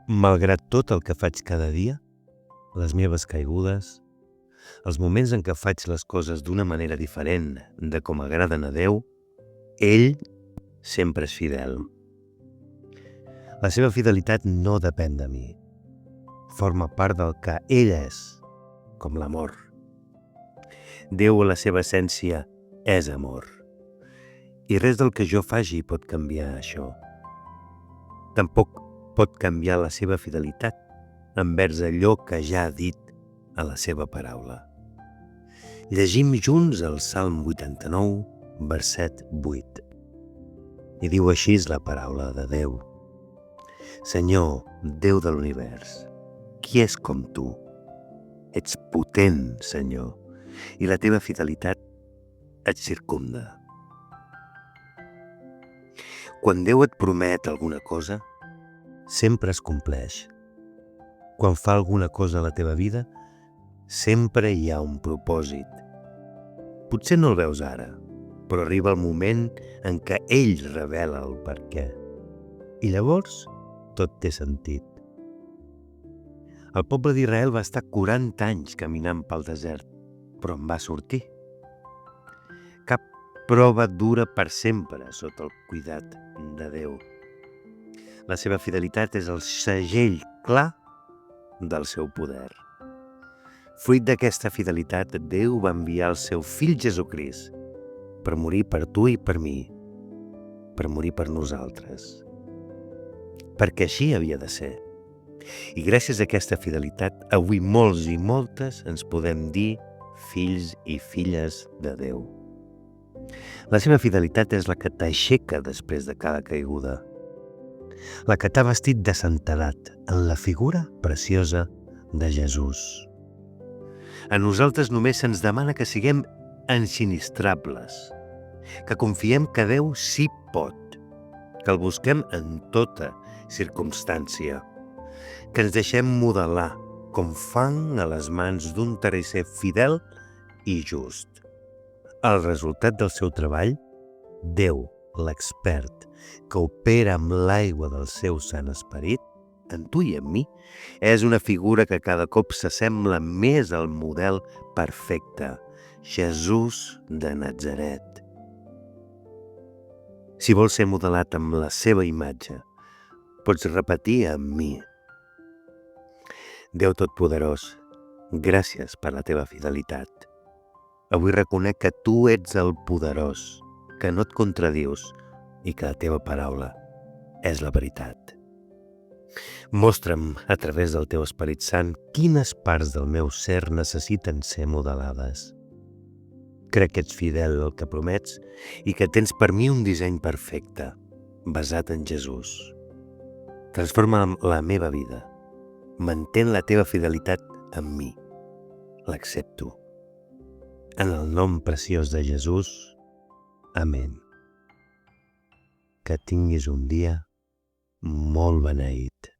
Malgrat tot el que faig cada dia, les meves caigudes, els moments en què faig les coses d'una manera diferent de com agraden a Déu, ell sempre és fidel. La seva fidelitat no depèn de mi. Forma part del que ell és, com l'amor. Déu, a la seva essència, és amor. I res del que jo faci pot canviar això. Tampoc pot canviar la seva fidelitat envers allò que ja ha dit a la seva paraula. Llegim junts el Salm 89, verset 8. I diu així la paraula de Déu. Senyor, Déu de l'univers, qui és com tu? Ets potent, Senyor, i la teva fidelitat et circumda. Quan Déu et promet alguna cosa, sempre es compleix. Quan fa alguna cosa a la teva vida, sempre hi ha un propòsit. Potser no el veus ara, però arriba el moment en què ell revela el perquè. I llavors tot té sentit. El poble d'Israel va estar 40 anys caminant pel desert, però en va sortir. Cap prova dura per sempre sota el cuidat de Déu. La seva fidelitat és el segell clar del seu poder. Fruit d'aquesta fidelitat, Déu va enviar el seu fill Jesucrist per morir per tu i per mi, per morir per nosaltres. Perquè així havia de ser. I gràcies a aquesta fidelitat, avui molts i moltes ens podem dir fills i filles de Déu. La seva fidelitat és la que t'aixeca després de cada caiguda, la que t'ha vestit de santedat en la figura preciosa de Jesús. A nosaltres només se'ns demana que siguem ensinistrables, que confiem que Déu sí pot, que el busquem en tota circumstància, que ens deixem modelar com fang a les mans d'un terrisser fidel i just. El resultat del seu treball, Déu, l'expert, que opera amb l'aigua del seu Sant Esperit, en tu i en mi, és una figura que cada cop s'assembla més al model perfecte, Jesús de Natzaret. Si vols ser modelat amb la seva imatge, pots repetir amb mi. Déu Totpoderós, gràcies per la teva fidelitat. Avui reconec que tu ets el poderós, que no et contradius i que la teva paraula és la veritat. Mostra'm, a través del teu Esperit Sant, quines parts del meu ser necessiten ser modelades. Crec que ets fidel al que promets i que tens per mi un disseny perfecte, basat en Jesús. Transforma la meva vida. Mantén la teva fidelitat en mi. L'accepto. En el nom preciós de Jesús. Amén. Que tinguis un dia molt beneït.